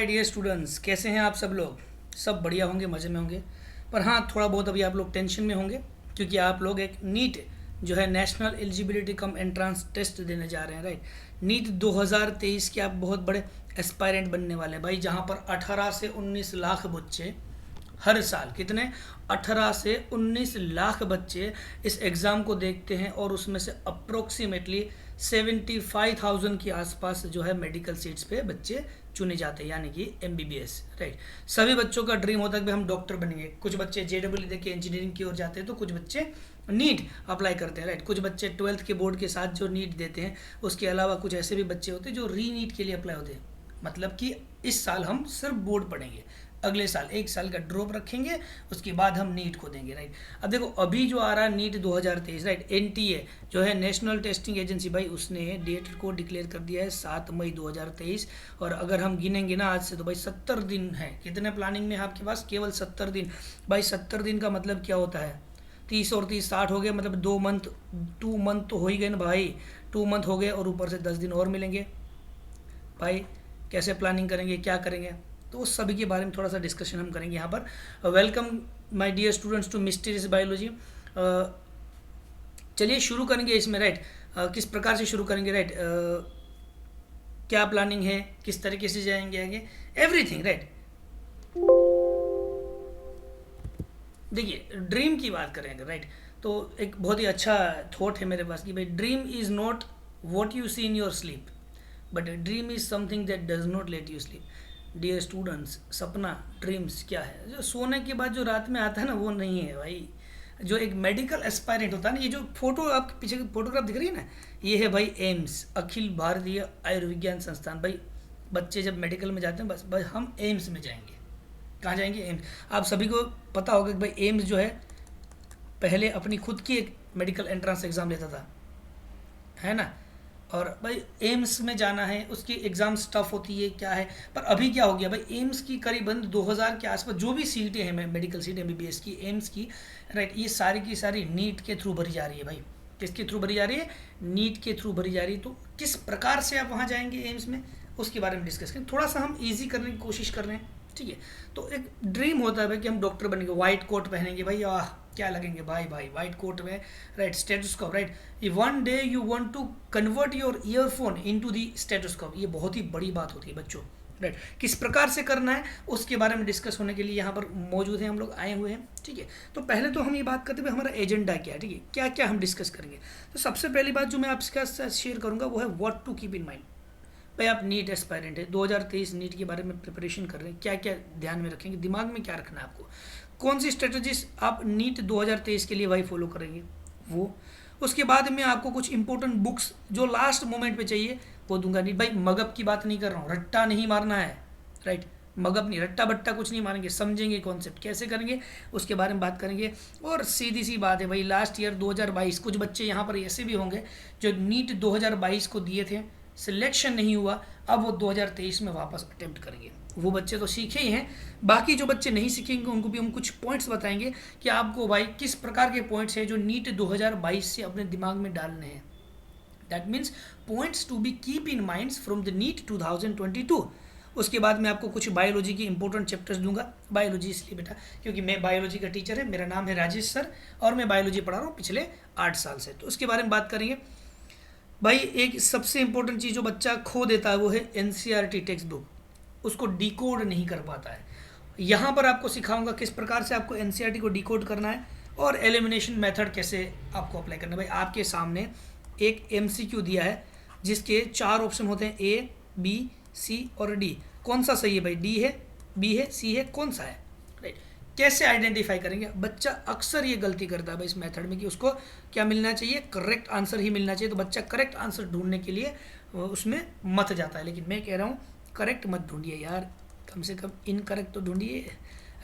My dear students, कैसे हैं आप सब लोग। सब बढ़िया होंगे, मज़े में होंगे। पर हाँ, थोड़ा बहुत अभी आप लोग टेंशन में होंगे क्योंकि आप लोग एक नीट जो है national eligibility cum entrance test देने जा रहे हैं, राइट। नीट 2023 के आप बहुत बड़े एस्पायरेंट बनने वाले हैं भाई, जहाँ पर 18 से 19 लाख बच्चे हर साल, कितने, 18 से 19 लाख बच्चे इस एग्ज़ाम को देखते हैं और उसमें से अप्रोक्सीमेटली 75,000 के आसपास जो है मेडिकल सीट्स पे बच्चे चुने जाते हैं, यानी कि एमबीबीएस, राइट। सभी बच्चों का ड्रीम होता है कि हम डॉक्टर बनेंगे। कुछ बच्चे जेडब्ल्यू दे के इंजीनियरिंग की ओर जाते हैं, तो कुछ बच्चे नीट अप्लाई करते हैं, राइट। कुछ बच्चे 12th के बोर्ड के साथ जो नीट देते हैं, उसके अलावा कुछ ऐसे भी बच्चे होते हैं जो री नीट के लिए अप्लाई होते हैं। मतलब कि इस साल हम सिर्फ बोर्ड पढ़ेंगे, अगले साल 1 साल का ड्रॉप रखेंगे, उसके बाद हम नीट को देंगे, राइट। अब देखो, अभी जो आ रहा है नीट 2023, राइट, एनटीए जो है नेशनल टेस्टिंग एजेंसी भाई, उसने डेट को डिक्लेयर कर दिया है 7 मई 2023। और अगर हम गिनेंगे ना आज से, तो भाई 70 दिन है। कितने प्लानिंग में है आपके पास? केवल 70 दिन। भाई 70 दिन का मतलब क्या होता है? 30 और 30 60 हो गए, मतलब 2 मंथ तो हो ही गए ना भाई। 2 मंथ हो गए और ऊपर से 10 दिन और मिलेंगे भाई। कैसे प्लानिंग करेंगे, क्या करेंगे, तो उस सभी के बारे में थोड़ा सा डिस्कशन हम करेंगे यहाँ पर। Welcome my dear students to mysterious biology. चलिए शुरू करेंगे इसमें, राइट। किस प्रकार से शुरू करेंगे, राइट। क्या प्लानिंग है, किस तरीके से जाएंगे आगे, एवरीथिंग, राइट। देखिए, ड्रीम की बात करेंगे, राइट। तो एक बहुत ही अच्छा थॉट है मेरे पास कि भाई, dream is not what you see in your sleep, but dream is something that does not let you sleep. Dear students, सपना, ड्रीम्स क्या है? जो सोने के बाद जो रात में आता है ना, वो नहीं है भाई। जो एक मेडिकल एस्पायरेंट होता है ना, ये जो फोटो आपके पीछे की फोटोग्राफ दिख रही है ना, ये है भाई एम्स, अखिल भारतीय आयुर्विज्ञान संस्थान। भाई बच्चे जब मेडिकल में जाते हैं, बस भाई हम एम्स में जाएंगे। कहाँ जाएंगे? एम्स। आप सभी को पता होगा कि भाई एम्स जो है पहले अपनी खुद की एक मेडिकल एंट्रेंस एग्ज़ाम लेता था, है ना। और भाई एम्स में जाना है, उसकी एग्ज़ाम टफ होती है, क्या है। पर अभी क्या हो गया भाई, एम्स की करीबन 2000 के आसपास जो भी सीटें हैं मेडिकल सीट एमबीबीएस की, एम्स की, राइट, ये सारी की सारी नीट के थ्रू भरी जा रही है भाई। किसके थ्रू भरी जा रही है? नीट के थ्रू भरी जा रही है। तो किस प्रकार से आप वहाँ जाएंगे एम्स में, उसके बारे में डिस्कस करें। थोड़ा सा हम ईजी करने की कोशिश कर रहे हैं, ठीक है। तो एक ड्रीम होता है भाई कि हम डॉक्टर बनेंगे, वाइट कोट पहनेंगे भाई, आह क्या लगेंगे भाई, वाइट कोट में, right, stethoscope, right. One day you want to convert your earphone into the stethoscope. ये बहुत ही बड़ी बात होती है बच्चों, राइट। किस प्रकार से करना है उसके बारे में डिस्कस होने के लिए यहाँ पर मौजूद हैं, हम लोग आए हुए हैं, ठीक है। तो पहले तो हम ये बात करते हुए हमारा एजेंडा क्या है, ठीक है, क्या क्या हम डिस्कस करेंगे। तो सबसे पहली बात जो मैं आपके साथ शेयर करूँगा वो है what to keep in mind. भाई आप नीट एस्पायरेंट है, 2023 नीट के बारे में प्रिपरेशन कर रहे हैं, क्या क्या ध्यान में रखेंगे, दिमाग में क्या रखना है आपको, कौन सी स्ट्रेटजीज आप नीट 2023 के लिए भाई फॉलो करेंगे वो। उसके बाद में आपको कुछ इंपॉर्टेंट बुक्स जो लास्ट मोमेंट पे चाहिए वो दूंगा। नहीं भाई, मगब की बात नहीं कर रहा हूँ, रट्टा नहीं मारना है, राइट। मगब नहीं, रट्टा बट्टा कुछ नहीं मारेंगे, समझेंगे कॉन्सेप्ट कैसे करेंगे, उसके बारे में बात करेंगे। और सीधी सी बात है भाई, लास्ट ईयर 2022 कुछ बच्चे यहाँ पर ऐसे भी होंगे जो नीट 2022 को दिए थे, सिलेक्शन नहीं हुआ, अब वो 2023 में वापस अटेम्प्ट करेंगे। वो बच्चे तो सीखे ही हैं, बाकी जो बच्चे नहीं सीखेंगे उनको भी हम कुछ पॉइंट्स बताएंगे कि आपको भाई किस प्रकार के पॉइंट्स हैं जो नीट 2022 से अपने दिमाग में डालने हैं। That means points to be keep in minds from the NEET 2022। उसके बाद मैं आपको कुछ बायोलॉजी की इंपॉर्टेंट चैप्टर्स दूंगा। बायोलॉजी इसलिए बेटा क्योंकि मैं बायोलॉजी का टीचर है, मेरा नाम है राजेश सर और मैं बायोलॉजी पढ़ा रहा हूँ पिछले 8 साल से। तो उसके बारे में बात करेंगे। भाई एक सबसे इंपॉर्टेंट चीज़ जो बच्चा खो देता है वो है एनसीईआरटी टेक्स्ट बुक, उसको डिकोड नहीं कर पाता है। यहाँ पर आपको सिखाऊंगा किस प्रकार से आपको एनसीईआरटी को डिकोड करना है और एलिमिनेशन मेथड कैसे आपको अप्लाई करना है। भाई आपके सामने एक एमसीक्यू दिया है जिसके 4 ऑप्शन होते हैं, ए, बी, सी और डी। कौन सा सही है भाई? डी है, बी है, सी है, कौन सा है, राइट। कैसे आइडेंटिफाई करेंगे? बच्चा अक्सर ये गलती करता है भाई इस मेथड में कि उसको क्या मिलना चाहिए, करेक्ट आंसर ही मिलना चाहिए। तो बच्चा करेक्ट आंसर ढूंढने के लिए उसमें मत जाता है। लेकिन मैं कह रहा हूँ करेक्ट मत ढूंढिए यार, कम से कम इनकरेक्ट तो ढूंढिए।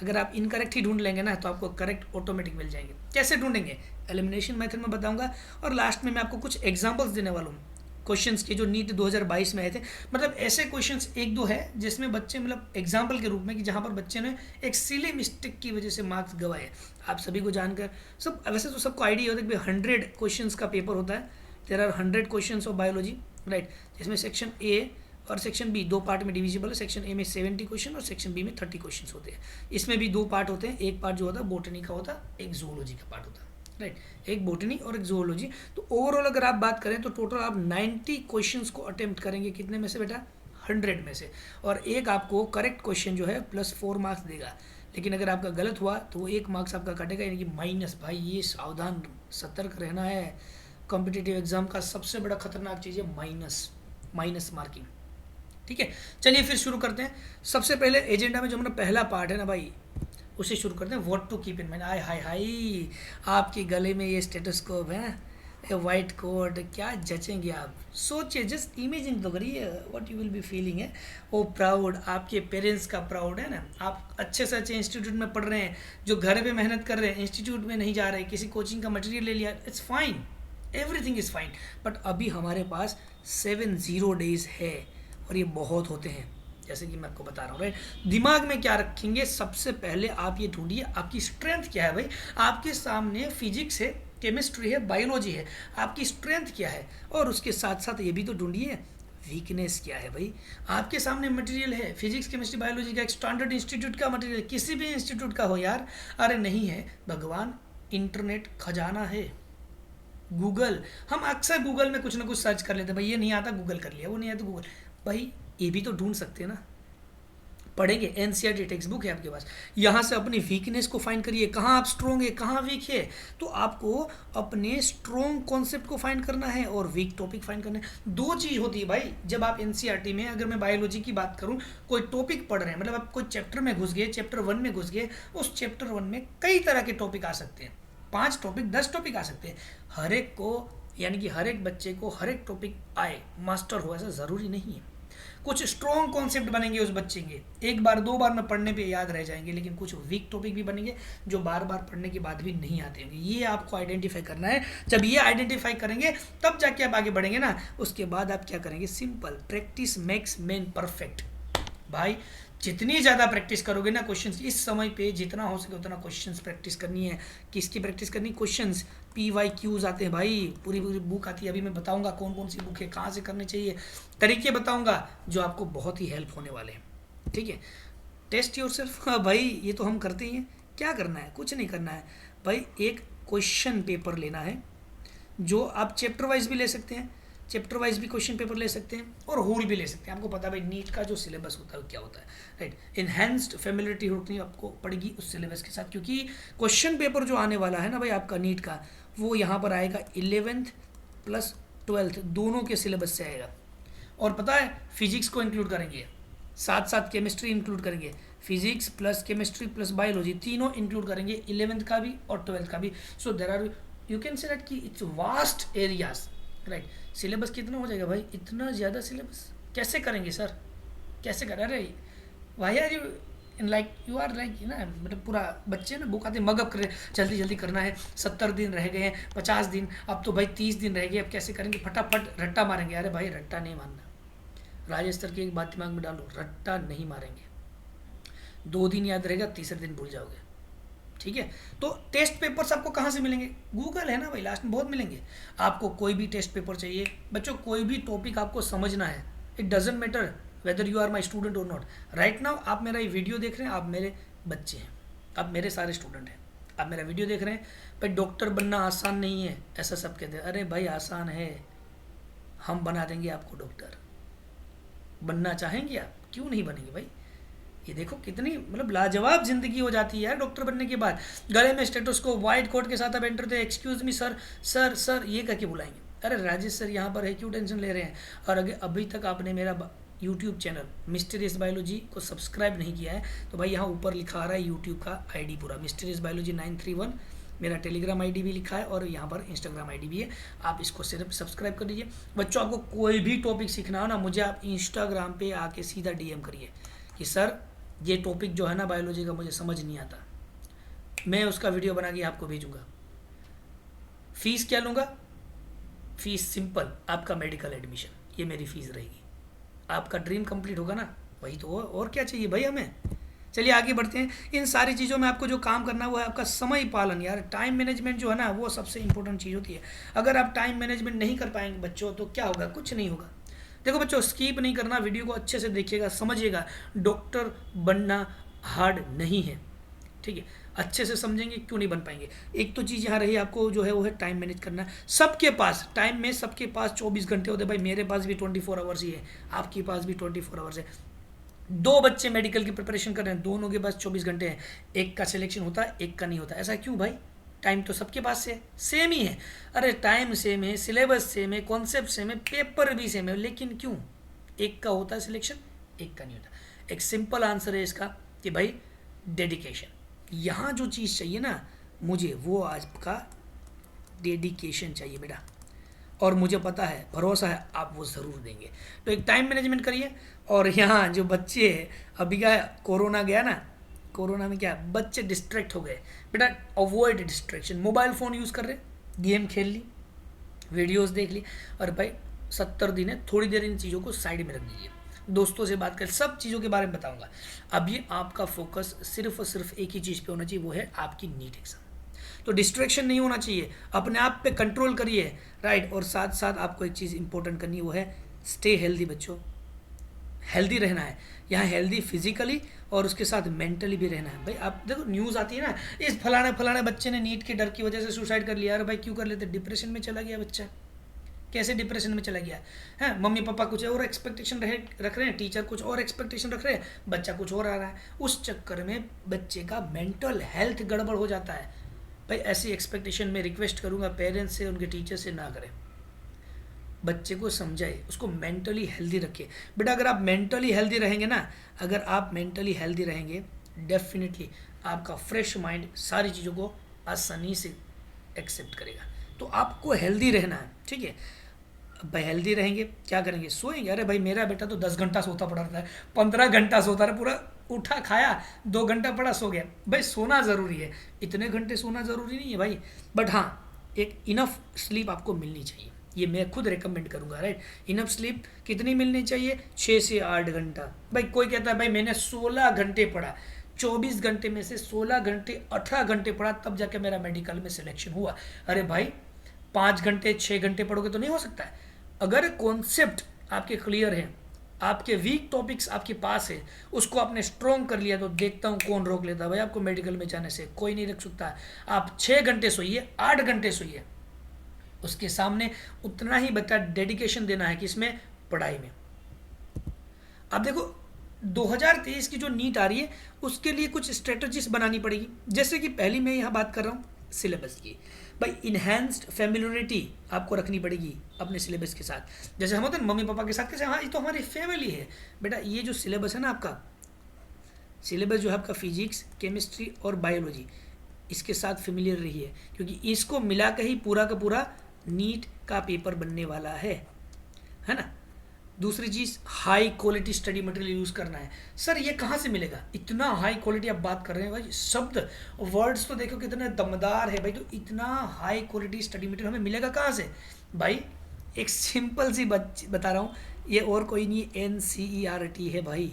अगर आप इनकरेक्ट ही ढूंढ लेंगे ना तो आपको करेक्ट ऑटोमेटिक मिल जाएंगे। कैसे ढूंढेंगे? एलिमिनेशन मेथड में बताऊंगा और लास्ट में मैं आपको कुछ एग्जांपल्स देने वाला हूँ क्वेश्चंस के जो नीट 2022 में आए थे। मतलब ऐसे क्वेश्चंस 1-2 है जिसमें बच्चे मतलब एग्जाम्पल के रूप में कि जहाँ पर बच्चे ने एक सिली मिस्टेक की वजह से मार्क्स गवाए। आप सभी को जानकर सब, वैसे तो सबको आइडिया होता है कि 100 क्वेश्चंस का पेपर होता है, there are 100 questions of biology, right, जिसमें सेक्शन ए और सेक्शन बी 2 पार्ट में डिविजिबल है। सेक्शन ए में 70 क्वेश्चन और सेक्शन बी में 30 क्वेश्चन होते हैं। इसमें भी 2 पार्ट होते हैं, एक पार्ट जो होता है बोटनी का होता है, एक जूलॉजी का पार्ट होता है, राइट, एक बोटनी और एक जूलॉजी। तो ओवरऑल अगर आप बात करें तो टोटल आप 90 क्वेश्चंस को अटेम्प्ट करेंगे, कितने में से बेटा, 100 में से, और एक आपको करेक्ट क्वेश्चन जो है +4 मार्क्स देगा। लेकिन अगर आपका गलत हुआ तो वो 1 मार्क्स आपका कटेगा, यानी कि माइनस। भाई ये सावधान सतर्क रहना है, कॉम्पिटिटिव एग्जाम का सबसे बड़ा खतरनाक चीज़ है माइनस मार्किंग। ठीक है, चलिए फिर शुरू करते हैं। सबसे पहले एजेंडा में जो हमारा पहला पार्ट है ना भाई, उसे शुरू करते हैं। What to keep in mind. आय हाय हाय, आपके गले में ये स्टेथोस्कोप है, ये वाइट कोट, क्या जचेंगे आप। सोचिए, जस्ट इमेजिन तो करिए what you will be feeling है। वो प्राउड, आपके पेरेंट्स का प्राउड है ना। आप अच्छे से अच्छे इंस्टीट्यूट में पढ़ रहे हैं, जो घर पे मेहनत कर रहे हैं, इंस्टीट्यूट में नहीं जा रहे, किसी कोचिंग का मटेरियल ले लिया, it's fine, everything is fine. But अभी हमारे पास 70 डेज है और ये बहुत होते हैं, जैसे कि मैं आपको बता रहा हूँ, राइट। दिमाग में क्या रखेंगे, सबसे पहले आप ये ढूंढिए आपकी स्ट्रेंथ क्या है। भाई आपके सामने फिजिक्स है, केमिस्ट्री है, बायोलॉजी है, आपकी स्ट्रेंथ क्या है, और उसके साथ साथ ये भी तो ढूंढिए वीकनेस क्या है। भाई आपके सामने मटेरियल है, फिजिक्स केमिस्ट्री बायोलॉजी का, एक स्टैंडर्ड इंस्टीट्यूट का मटेरियल, किसी भी इंस्टीट्यूट का हो यार। अरे नहीं है भगवान, इंटरनेट खजाना है, गूगल, हम अक्सर गूगल में कुछ ना कुछ सर्च कर लेते हैं। भाई ये नहीं आता, गूगल कर लिया, वो नहीं आता, गूगल। भाई ये भी तो ढूंढ सकते हैं ना, पढ़ेंगे। एनसीईआरटी टेक्स्ट बुक है आपके पास, यहाँ से अपनी वीकनेस को फाइंड करिए, कहाँ आप स्ट्रोंग है, कहाँ वीक है। तो आपको अपने स्ट्रोंग कॉन्सेप्ट को फाइंड करना है और वीक टॉपिक फाइंड करना है। 2 चीज़ होती है भाई जब आप एनसीईआरटी में, अगर मैं बायोलॉजी की बात करूँ, कोई टॉपिक पढ़ रहे हैं, मतलब आप कोई चैप्टर में घुस गए, चैप्टर 1 में घुस गए, उस चैप्टर 1 में कई तरह के टॉपिक आ सकते हैं, 5 टॉपिक 10 टॉपिक आ सकते हैं। हर एक को, यानी कि हर एक बच्चे को हर एक टॉपिक आए, मास्टर हो, ऐसा ज़रूरी नहीं है। कुछ स्ट्रॉन्ग कॉन्सेप्ट बनेंगे उस बच्चे के, 1 बार 2 बार में पढ़ने पे याद रह जाएंगे, लेकिन कुछ वीक टॉपिक भी बनेंगे जो बार बार पढ़ने के बाद भी नहीं आते होंगे। ये आपको आइडेंटिफाई करना है। जब ये आइडेंटिफाई करेंगे तब जाके आप आगे बढ़ेंगे ना। उसके बाद आप क्या करेंगे, simple, practice makes man perfect. भाई जितनी ज़्यादा प्रैक्टिस करोगे ना क्वेश्चंस, इस समय पे जितना हो सके उतना क्वेश्चंस प्रैक्टिस करनी है। किसकी प्रैक्टिस करनी, क्वेश्चंस, PYQs आते हैं भाई, पूरी पूरी बुक आती है। अभी मैं बताऊंगा कौन कौन सी बुक है, कहाँ से करने चाहिए, तरीके बताऊंगा जो आपको बहुत ही हेल्प होने वाले हैं। ठीक है, टेस्ट योरसेल्फ। भाई ये तो हम करते ही हैं, क्या करना है, कुछ नहीं करना है भाई। एक क्वेश्चन पेपर लेना है, जो आप चैप्टर वाइज भी ले सकते हैं, चैप्टर वाइज भी क्वेश्चन पेपर ले सकते हैं और होल भी ले सकते हैं। आपको पता है भाई नीट का जो सिलेबस होता है क्या होता है, राइट। इन्हेंस्ड फेमिलियरिटी होती है आपको पड़ेगी उस सिलेबस के साथ, क्योंकि क्वेश्चन पेपर जो आने वाला है ना भाई आपका नीट का, वो यहाँ पर आएगा 11th + 12th दोनों के सिलेबस से आएगा। और पता है फिजिक्स को इंक्लूड करेंगे, साथ साथ केमिस्ट्री इंक्लूड करेंगे, physics plus chemistry plus biology तीनों इंक्लूड करेंगे, 11th का भी और 12th का भी। So there are, you can say that कि it's vast areas, right. Syllabus कितना हो जाएगा भाई, इतना ज़्यादा सिलेबस कैसे करेंगे सर, कैसे करें। अरे why are you in like, you are like ना, मतलब पूरा बच्चे ना बुक आते मगअप करें, जल्दी जल्दी करना है, 70 दिन रह गए हैं, 50 दिन, अब तो भाई 30 दिन रह गए, अब कैसे करेंगे, फटाफट रट्टा मारेंगे। अरे भाई रट्टा नहीं मारना, राजस्थर की एक बात दिमाग में डालो, रट्टा नहीं मारेंगे। 2 दिन याद रहेगा, तीसरे दिन भूल जाओगे। ठीक है, तो टेस्ट पेपर्स आपको कहाँ से मिलेंगे, गूगल है ना भाई, लास्ट में बहुत मिलेंगे। आपको कोई भी टेस्ट पेपर चाहिए बच्चों, कोई भी टॉपिक आपको समझना है, it doesn't matter whether you are my student or not. Right now आप मेरा ये वीडियो देख रहे हैं, आप मेरे बच्चे हैं, आप मेरे सारे स्टूडेंट हैं, आप मेरा वीडियो देख रहे हैं। भाई डॉक्टर बनना आसान नहीं है ऐसा सब कहते हैं, अरे भाई आसान है, हम बना देंगे आपको डॉक्टर। बनना चाहेंगे आप, क्यों नहीं बनेंगे भाई। ये देखो कितनी मतलब लाजवाब जिंदगी हो जाती है यार डॉक्टर बनने के बाद। गले में स्टेथोस्कोप, वाइट कोट के साथ आप एंटर थे, excuse me sir, sir sir ये करके बुलाएंगे। अरे राजेश सर यहाँ पर है, क्यों टेंशन ले रहे हैं। और अगर अभी तक आपने मेरा यूट्यूब चैनल मिस्टीरियस बायोलॉजी को सब्सक्राइब नहीं किया है तो भाई यहाँ ऊपर लिखा आ रहा है यूट्यूब का आईडी पूरा, मिस्टीरियस बायोलॉजी 931, मेरा टेलीग्राम आईडी भी लिखा है और यहाँ पर इंस्टाग्राम आईडी भी है। आप इसको सिर्फ सब्सक्राइब कर दीजिए। बच्चों आपको कोई भी टॉपिक सीखना हो ना, मुझे आप इंस्टाग्राम पे आके सीधा DM करिए कि सर ये टॉपिक जो है ना बायोलॉजी का मुझे समझ नहीं आता, मैं उसका वीडियो बना के आपको भेजूँगा। फीस क्या लूँगा, फीस सिंपल, आपका मेडिकल एडमिशन, ये मेरी फ़ीस रहेगी। आपका ड्रीम कंप्लीट होगा ना, वही तो और क्या चाहिए भाई हमें। चलिए आगे बढ़ते हैं। इन सारी चीज़ों में आपको जो काम करना है वो है आपका समय पालन। यार टाइम मैनेजमेंट जो है ना वो सबसे इंपॉर्टेंट चीज़ होती है। अगर आप टाइम मैनेजमेंट नहीं कर पाएंगे बच्चों तो क्या होगा, कुछ नहीं होगा। देखो बच्चों, स्किप नहीं करना, वीडियो को अच्छे से देखिएगा, समझिएगा। डॉक्टर बनना हार्ड नहीं है, ठीक है। अच्छे से समझेंगे क्यों नहीं बन पाएंगे। एक तो चीज़ यहाँ रही आपको जो है वो है टाइम मैनेज करना। सबके पास टाइम में, सबके पास 24 घंटे होते हैं भाई। मेरे पास भी 24 आवर्स ही है, आपके पास भी 24 आवर्स है। दो बच्चे मेडिकल की प्रिपरेशन कर रहे हैं, दोनों के पास 24 घंटे हैं। एक का सिलेक्शन होता है, एक का नहीं होता। ऐसा क्यों भाई? टाइम तो सबके पास से सेम ही है। अरे टाइम सेम है, सिलेबस सेम है, कॉन्सेप्ट सेम है, पेपर भी सेम है, लेकिन क्यों एक का होता है सिलेक्शन, एक का नहीं होता? एक सिंपल आंसर है इसका कि भाई डेडिकेशन। यहाँ जो चीज़ चाहिए ना मुझे, वो आपका डेडिकेशन चाहिए बेटा। और मुझे पता है, भरोसा है, आप वो ज़रूर देंगे। तो एक टाइम मैनेजमेंट करिए। और यहाँ जो बच्चे अभी का कोरोना गया ना, कोरोना में क्या बच्चे डिस्ट्रैक्ट हो गए बेटा। Avoid distraction. Mobile phone use कर रहे, गेम खेल ली, वीडियोस देख ली, और भाई 70 दिन है, थोड़ी देर इन चीज़ों को साइड में रख दीजिए। दोस्तों से बात कर, सब चीज़ों के बारे में बताऊंगा। अभी आपका फोकस सिर्फ और सिर्फ एक ही चीज़ पे होना चाहिए, वो है आपकी नीट एग्ज़ाम। तो डिस्ट्रैक्शन नहीं होना चाहिए, अपने आप पे कंट्रोल करिए, राइट। और साथ साथ आपको एक चीज़ इंपॉर्टेंट करनी है, वो है स्टे हेल्दी। बच्चों हेल्दी रहना है, यहाँ हेल्दी फिजिकली और उसके साथ मेंटली भी रहना है। भाई आप देखो न्यूज़ आती है ना, इस फलाने फलाने बच्चे ने नीट के डर की वजह से सुसाइड कर लिया। अरे भाई क्यों कर लेते? डिप्रेशन में चला गया बच्चा। कैसे डिप्रेशन में चला गया है? मम्मी पापा कुछ और एक्सपेक्टेशन रख रहे हैं, टीचर कुछ और एक्सपेक्टेशन रख रहे हैं, बच्चा कुछ और आ रहा है। उस चक्कर में बच्चे का मेंटल हेल्थ गड़बड़ हो जाता है। भाई ऐसी एक्सपेक्टेशन में रिक्वेस्ट करूँगा पेरेंट्स से, उनके टीचर से ना करें। बच्चे को समझाए, उसको मेंटली हेल्दी रखिए बेटा। अगर आप मेंटली हेल्दी रहेंगे ना, अगर आप मेंटली हेल्दी रहेंगे, डेफिनेटली आपका फ्रेश माइंड सारी चीज़ों को आसानी से एक्सेप्ट करेगा। तो आपको हेल्दी रहना है, ठीक है। भाई हेल्दी रहेंगे, क्या करेंगे? सोएंगे। अरे भाई मेरा बेटा तो 10 घंटा सोता पड़ा रहता है, 15 घंटा सोता रहा, पूरा उठा खाया 2 घंटा पड़ा सो गया। भाई सोना ज़रूरी है, इतने घंटे सोना ज़रूरी नहीं है भाई, बट हाँ एक इनफ स्लीप आपको मिलनी चाहिए। ये मैं खुद रेकमेंड करूँगा, राइट। इनफ स्लीप कितनी मिलनी चाहिए? 6 से 8 घंटा। भाई कोई कहता है भाई मैंने 16 घंटे पढ़ा, 24 घंटे में से 16 घंटे 18 घंटे पढ़ा, तब जाके मेरा मेडिकल में सिलेक्शन हुआ। अरे भाई 5 घंटे 6 घंटे पढ़ोगे तो नहीं हो सकता है। अगर कॉन्सेप्ट आपके क्लियर है, आपके वीक टॉपिक्स आपके पास है, उसको आपने स्ट्रॉन्ग कर लिया, तो देखता हूँ कौन रोक लेता है भाई आपको मेडिकल में जाने से। कोई नहीं रोक सकता। आप 6 घंटे सोइए, 8 घंटे सोइए, उसके सामने उतना ही बच्चा डेडिकेशन देना है कि इसमें पढ़ाई में। अब देखो 2023 की जो नीट आ रही है, उसके लिए कुछ स्ट्रेटजीज बनानी पड़ेगी। जैसे कि पहली मैं यहाँ बात कर रहा हूँ सिलेबस की। भाई इन्हेंस्ड फेमिलियरिटी आपको रखनी पड़ेगी अपने सिलेबस के साथ। जैसे हम होते हैं मम्मी पापा के साथ, कैसे हाँ ये तो हमारी फैमिली है बेटा। ये जो सिलेबस है ना आपका, सिलेबस जो है आपका फिजिक्स, केमिस्ट्री और बायोलॉजी, इसके साथ फेमिलियर रहिए, क्योंकि इसको मिला के ही पूरा का पूरा नीट का पेपर बनने वाला है ना। दूसरी चीज़ high quality study material use करना है। सर ये कहाँ से मिलेगा? इतना हाई क्वालिटी आप बात कर रहे हैं भाई, शब्द वर्ड्स तो देखो कितने दमदार है भाई। तो इतना हाई क्वालिटी स्टडी मटेरियल हमें मिलेगा कहाँ से भाई? एक सिंपल सी बता रहा हूँ, ये और कोई नहीं, NCERT है भाई।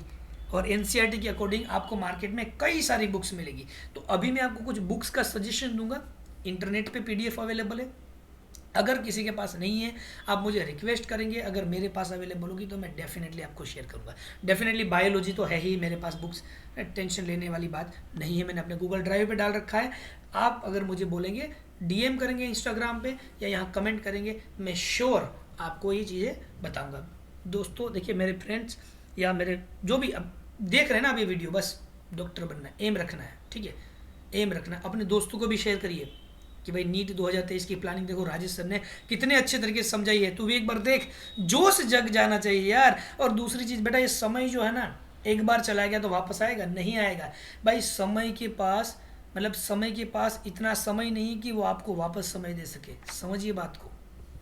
और NCERT के अकॉर्डिंग आपको मार्केट में कई सारी बुक्स मिलेगी। तो अभी मैं आपको कुछ बुक्स का सजेशन दूंगा, इंटरनेट पे PDF अवेलेबल है। अगर किसी के पास नहीं है, आप मुझे रिक्वेस्ट करेंगे, अगर मेरे पास अवेलेबल होगी तो मैं डेफिनेटली आपको शेयर करूंगा। डेफिनेटली बायोलॉजी तो है ही मेरे पास बुक्स, टेंशन लेने वाली बात नहीं है। मैंने अपने गूगल ड्राइव पे डाल रखा है। आप अगर मुझे बोलेंगे, DM करेंगे इंस्टाग्राम पे या यहाँ कमेंट करेंगे, मैं श्योर आपको ये चीज़ें बताऊँगा। दोस्तों देखिए, मेरे फ्रेंड्स या मेरे जो भी अब देख रहे हैं ना आप ये वीडियो, बस डॉक्टर बनना है, एम रखना है, ठीक है। एम रखना है। अपने दोस्तों को भी शेयर करिए कि भाई नीट 2023 की प्लानिंग देखो, राजेश सर ने कितने अच्छे तरीके से समझाई है। तू भी एक बार देख, जोश जग जाना चाहिए यार। और दूसरी चीज़ बेटा, ये समय जो है ना, एक बार चला गया तो वापस आएगा नहीं आएगा भाई। समय के पास मतलब समय के पास इतना समय नहीं कि वो आपको वापस समय दे सके। समझिए बात को,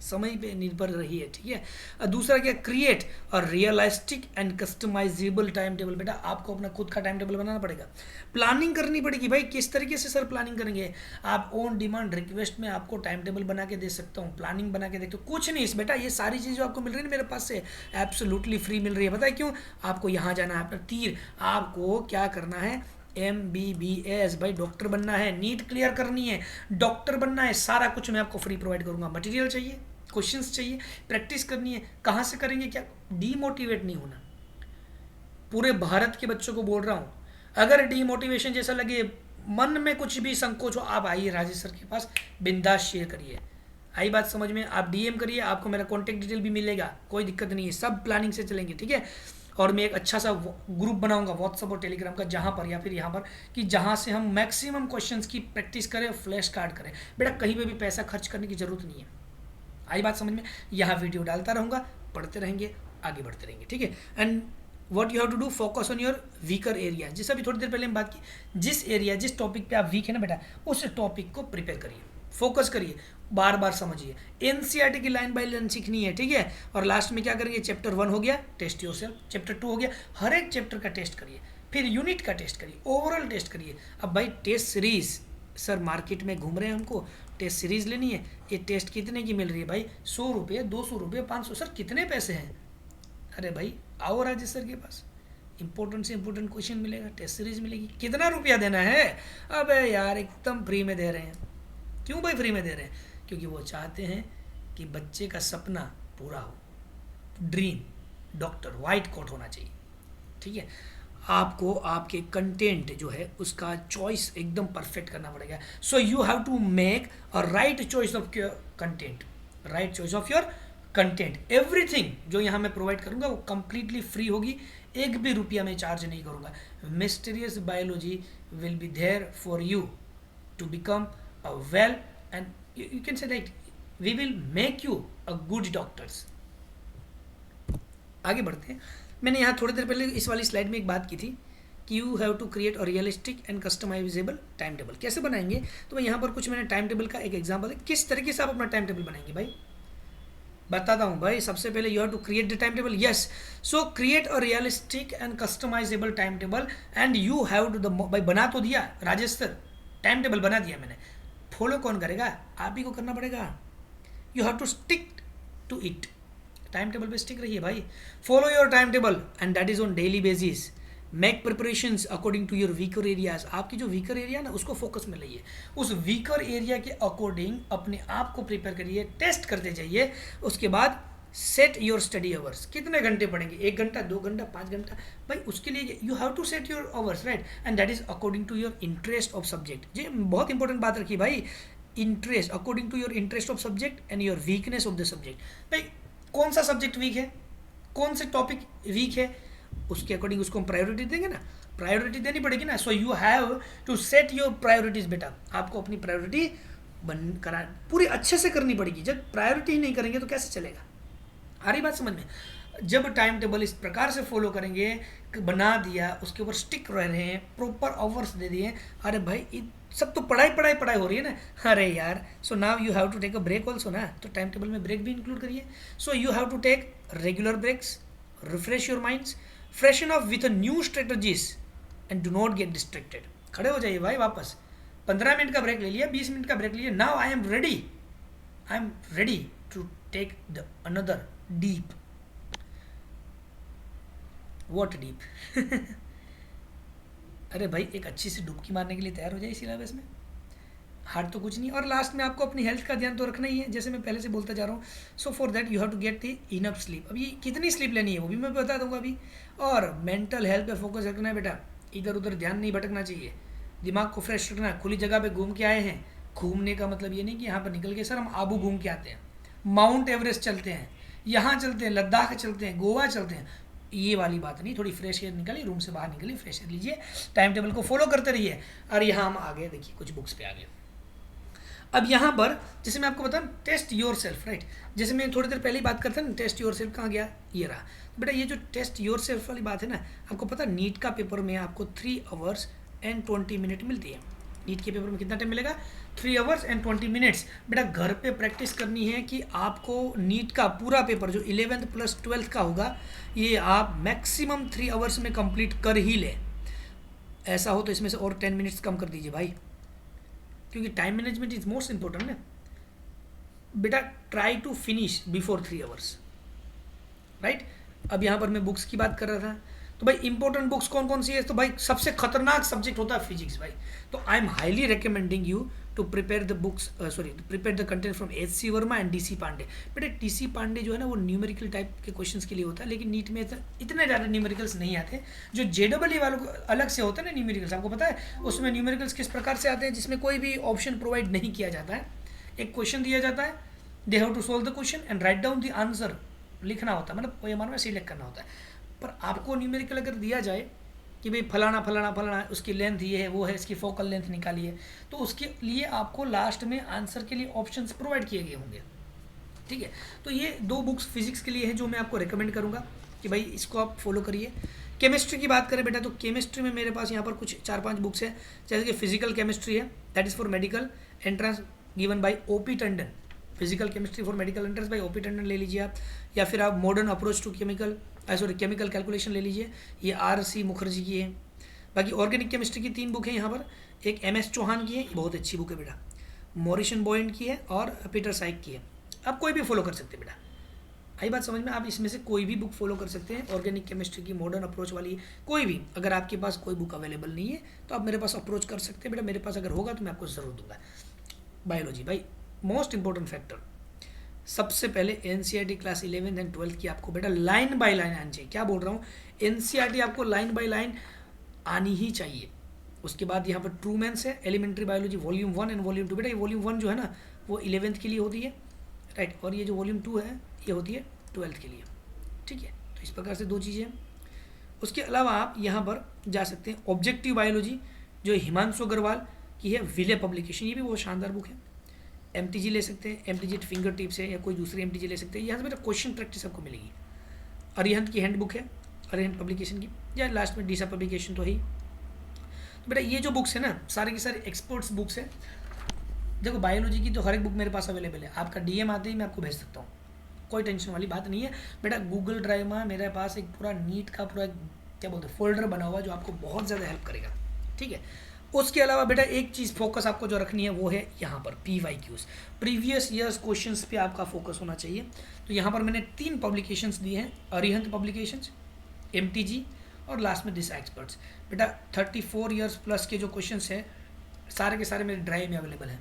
समय पे निर्भर रही है, ठीक है। और दूसरा क्या, क्रिएट और realistic and customisable time table. बेटा आपको अपना खुद का टाइम टेबल बनाना पड़ेगा, प्लानिंग करनी पड़ेगी भाई। किस तरीके से सर प्लानिंग करेंगे? आप ऑन डिमांड रिक्वेस्ट में आपको टाइम टेबल बना के दे सकता हूँ, प्लानिंग बना के देखते हो। कुछ नहीं इस बेटा, ये सारी चीज़ जो आपको मिल रही है मेरे पास से एब्सोल्युटली फ्री मिल रही है। पता है क्यों? आपको यहाँ जाना है, अपना तीर, आपको क्या करना है, MBBS भाई, डॉक्टर बनना है, नीट क्लियर करनी है, डॉक्टर बनना है, सारा कुछ मैं आपको फ्री प्रोवाइड करूँगा। मटेरियल चाहिए, क्वेश्चंस चाहिए, प्रैक्टिस करनी है। कहाँ से करेंगे, क्या डीमोटिवेट नहीं होना। पूरे भारत के बच्चों को बोल रहा हूँ, अगर डीमोटिवेशन जैसा लगे, मन में कुछ भी संकोच हो, आप आइए राजेश सर के पास, बिंदास शेयर करिए। आई बात समझ में? आप डीएम करिए, आपको मेरा कॉन्टेक्ट डिटेल भी मिलेगा, कोई दिक्कत नहीं है, सब प्लानिंग से चलेंगे, ठीक है। और मैं एक अच्छा सा ग्रुप बनाऊंगा व्हाट्सअप और टेलीग्राम का, जहाँ पर या फिर यहाँ पर, कि जहाँ से हम मैक्सिमम क्वेश्चंस की प्रैक्टिस करें, फ्लैश कार्ड करें। बेटा कहीं पे भी पैसा खर्च करने की जरूरत नहीं है। आई बात समझ में? यहाँ वीडियो डालता रहूँगा, पढ़ते रहेंगे, आगे बढ़ते रहेंगे, ठीक है। And what you have to do, focus on your weaker area. जैसा भी थोड़ी देर पहले हम बात की, जिस एरिया जिस टॉपिक पे आप वीक है ना बेटा, उस टॉपिक को प्रिपेयर करिए, फोकस करिए, बार बार समझिए। एनसीईआरटी की लाइन बाय लाइन सीखनी है, ठीक है। और लास्ट में क्या करेंगे, चैप्टर 1 हो गया, टेस्ट योरसेल्फ, चैप्टर 2 हो गया, हर एक चैप्टर का टेस्ट करिए, फिर यूनिट का टेस्ट करिए, ओवरऑल टेस्ट करिए। अब भाई टेस्ट सीरीज, सर मार्केट में घूम रहे हैं, हमको टेस्ट सीरीज लेनी है, ये टेस्ट कितने की मिल रही है भाई? 100 रुपये, 200 रुपये, 500, सर कितने पैसे हैं? अरे भाई आओ राजेश सर के पास, इंपॉर्टेंट से इंपॉर्टेंट क्वेश्चन मिलेगा, टेस्ट सीरीज मिलेगी, कितना रुपया देना है? अबे यार एकदम फ्री में दे रहे हैं। क्यों भाई फ्री में दे रहे हैं? क्योंकि वो चाहते हैं कि बच्चे का सपना पूरा हो, ड्रीम डॉक्टर, वाइट कोट होना चाहिए, ठीक है। आपको आपके कंटेंट जो है उसका चॉइस एकदम परफेक्ट करना पड़ेगा। So you have to make a right choice of your content, right choice of your content. Everything जो यहाँ मैं प्रोवाइड करूँगा वो कंप्लीटली फ्री होगी, एक भी रुपया मैं चार्ज नहीं करूँगा। Mysterious biology will be there for you to become a well, and you can say that we will make you a good doctors. आगे बढ़ते हैं। मैंने यहाँ थोड़ी देर पहले इस वाली स्लाइड में एक बात की थी कि you have to create a realistic and customisable time table. कैसे बनाएंगे? तो मैं यहाँ पर कुछ मैंने टाइम टेबल का एक एग्जाम्पल है, किस तरीके से आप अपना टाइम टेबल बनाएंगे भाई, बताता हूँ भाई। सबसे पहले you have to create the time table, yes. So create a realistic and customisable time table, and you have to भाई बना तो दिया राजेश सर, टाइम टेबल बना दिया मैंने, फॉलो कौन करेगा? आप ही को करना पड़ेगा। You have to stick to it, time table पे स्टिक रहिए भाई। Follow your time table and that is on daily basis. Make preparations according to your weaker areas. आपकी जो वीकर एरिया ना उसको फोकस में लाइए, उस वीकर एरिया के अकॉर्डिंग अपने आप को प्रिपेयर करिए, टेस्ट करते जाइए। उसके बाद सेट योर स्टडी आवर्स, कितने घंटे पढ़ेंगे, 1 घंटा, 2 घंटा, 5 घंटा, भाई उसके लिए you have to set your hours, right. And that is according to your interest of subject. जी बहुत इंपॉर्टेंट बात रखी भाई, interest, according to your interest of subject and your weakness of the subject. भाई कौन सा सब्जेक्ट वीक है, कौन से टॉपिक वीक है, उसके अकॉर्डिंग उसको हम प्रायोरिटी देंगे ना, प्रायोरिटी देनी पड़ेगी ना। So you have to set your priorities. बेटा आपको अपनी प्रायोरिटी करा पूरी अच्छे से करनी पड़ेगी। जब प्रायोरिटी ही नहीं करेंगे तो कैसे चलेगा? आ रही बात समझ में? जब टाइम टेबल इस प्रकार से फॉलो करेंगे, बना दिया, उसके ऊपर स्टिक रह रहे हैं, प्रॉपर आवर्स दे दिए, अरे भाई सब तो पढ़ाई पढ़ाई पढ़ाई हो रही है ना। अरे यार, so now you have to take a break also ना, तो टाइम टेबल में ब्रेक भी इंक्लूड करिए। So you have to take regular breaks, refresh your minds, freshen off with new strategies and do not get distracted. खड़े हो जाइए भाई, वापस 15 मिनट का ब्रेक ले लिया, 20 मिनट का ब्रेक लिया, now I am ready to take the another deep. What deep? अरे भाई एक अच्छी सी डुबकी मारने के लिए तैयार हो जाए सिलेबस में, हार्ड तो कुछ नहीं। और लास्ट में आपको अपनी हेल्थ का ध्यान तो रखना ही है, जैसे मैं पहले से बोलता जा रहा हूँ। So for that you have to get the enough sleep. अभी कितनी स्लीप लेनी है वो भी मैं बता दूंगा अभी। और मेंटल हेल्थ पे फोकस रखना है बेटा, इधर उधर ध्यान नहीं भटकना चाहिए, दिमाग को फ्रेश रखना है। खुली जगह पे घूम के आए हैं, घूमने का मतलब ये नहीं कि यहाँ पर निकल के सर हम आबू घूम के आते हैं, माउंट एवरेस्ट चलते हैं, यहाँ चलते हैं, लद्दाख चलते हैं, गोवा चलते हैं, ये वाली बात नहीं। थोड़ी फ्रेश एयर निकली, रूम से बाहर निकली, फ्रेश एयर लीजिए, टाइम टेबल को फॉलो करते रहिए। और यहाँ हम आगे देखिए कुछ बुक्स पे आ गए। अब यहाँ पर जैसे मैं आपको बताऊँ, टेस्ट योर सेल्फ, राइट। जैसे मैं थोड़ी देर पहले ही बात करता ना, टेस्ट योर सेल्फ कहाँ गया, ये रहा बेटा। ये जो टेस्ट योर सेल्फ वाली बात है ना, आपको पता नीट का पेपर में आपको 3 आवर्स एंड 20 मिनट मिलती है। नीट के पेपर में कितना टाइम मिलेगा? 3 आवर्स एंड 20 मिनट्स। बेटा घर पे प्रैक्टिस करनी है कि आपको नीट का पूरा पेपर जो 11th प्लस 12th का होगा, ये आप मैक्सिमम 3 आवर्स में कंप्लीट कर ही ले। ऐसा हो तो इसमें से और 10 मिनट्स कम कर दीजिए भाई, क्योंकि time management is most important ना बेटा। Try to finish before 3 hours, right. अब यहाँ पर मैं बुक्स की बात कर रहा था, तो भाई इंपॉर्टेंट बुक्स कौन कौन सी है? तो भाई सबसे खतरनाक सब्जेक्ट होता है फिजिक्स भाई। तो I am highly recommending you to prepare the books prepare the content from H C Verma and D C Pandey. बेटा टी सी पांडे जो है ना वो न्यूमेरिकल टाइप के क्वेश्चंस के लिए होता है, लेकिन नीट में इतने ज़्यादा न्यूमेरिकल्स नहीं आते। जो JEE वालों को अलग से होता है ना न्यूमेरिकल्स, आपको पता है उसमें न्यूमेरिकल्स किस प्रकार से आते हैं, जिसमें कोई भी ऑप्शन प्रोवाइड नहीं किया जाता है। एक क्वेश्चन दिया जाता है, they have to solve the question and write down the answer, लिखना होता है, मतलब कोई हमारे में सिलेक्ट करना होता है। पर आपको न्यूमेरिकल अगर दिया जाए कि भाई फलाना फलाना फलाना उसकी लेंथ ये है वो है, इसकी फोकल लेंथ निकाली है, तो उसके लिए आपको लास्ट में आंसर के लिए ऑप्शंस प्रोवाइड किए गए होंगे। ठीक है, तो ये 2 बुक्स फिजिक्स के लिए है जो मैं आपको रिकमेंड करूँगा कि भाई इसको आप फॉलो करिए। केमिस्ट्री की बात करें बेटा, तो केमिस्ट्री में मेरे पास यहाँ पर कुछ 4-5 बुक्स हैं, जैसे कि फिजिकल केमिस्ट्री है, that is for medical entrance given by OP Tandon. Physical chemistry for medical entrance by OP Tandon ले लीजिए आप, या फिर आप modern approach to chemical calculation ले लीजिए, ये RC मुखर्जी की है। बाकी ऑर्गेनिक केमिस्ट्री की 3 बुक है यहाँ पर, एक MS चौहान की है, बहुत अच्छी बुक है बेटा, मॉरिसन बॉयंट की है और पीटर साइक की है। आप कोई भी फॉलो कर सकते हैं बेटा, आई बात समझ में, आप इसमें से कोई भी बुक फॉलो कर सकते हैं, ऑर्गेनिक केमिस्ट्री की, मॉडर्न अप्रोच वाली, कोई भी। अगर आपके पास कोई बुक अवेलेबल नहीं है तो आप मेरे पास अप्रोच कर सकते हैं बेटा, मेरे पास अगर होगा तो मैं आपको ज़रूर दूंगा। बायोलॉजी भाई मोस्ट इंपॉर्टेंट फैक्टर, सबसे पहले NCERT class 11th and 12th की आपको बेटा लाइन बाय लाइन आनी चाहिए। क्या बोल रहा हूँ, NCERT आपको लाइन बाय लाइन आनी ही चाहिए। उसके बाद यहाँ पर ट्रूमैन्स है, elementary biology volume 1 and volume 2। बेटा ये वॉल्यूम 1 जो है ना वो 11th के लिए होती है, राइट, और ये जो वॉल्यूम 2 है ये होती है 12th के लिए। ठीक है, तो इस प्रकार से 2 चीज़ें हैं। उसके अलावा आप यहाँ पर जा सकते हैं ऑब्जेक्टिव बायोलॉजी, जो हिमांशु अग्रवाल की है, विले पब्लिकेशन, ये भी बहुत शानदार बुक है। MTG ले सकते हैं, MTG फिंगर टिप्स है, या कोई दूसरी MTG ले सकते हैं। यहाँ से बेटा क्वेश्चन प्रैक्टिस आपको मिलेगी। अरिहंत की हैंड बुक है, अरिहंत पब्लिकेशन की, या लास्ट में डीसा पब्लिकेशन तो है ही। तो बेटा ये जो बुक्स है ना सारे की सारी एक्सपर्ट्स बुक्स है। देखो बायोलॉजी की तो हर एक बुक मेरे पास अवेलेबल है, आपका DM आते ही मैं आपको भेज सकता हूँ, कोई टेंशन वाली बात नहीं है बेटा। गूगल ड्राइव में मेरे पास एक पूरा नीट का पूरा क्या बोलते हैं फोल्डर बना हुआ है जो आपको बहुत ज़्यादा हेल्प करेगा। ठीक है, उसके अलावा बेटा एक चीज़ फोकस आपको जो रखनी है वो है यहाँ पर PYQs, प्रीवियस ईयर्स क्वेश्चंस पे आपका फोकस होना चाहिए। तो यहाँ पर मैंने 3 पब्लिकेशंस दिए हैं, अरिहंत पब्लिकेशंस, MTG और लास्ट में दिशा एक्सपर्ट्स। बेटा 34 ईयर्स प्लस के जो क्वेश्चंस हैं सारे के सारे मेरे ड्राइव में अवेलेबल हैं,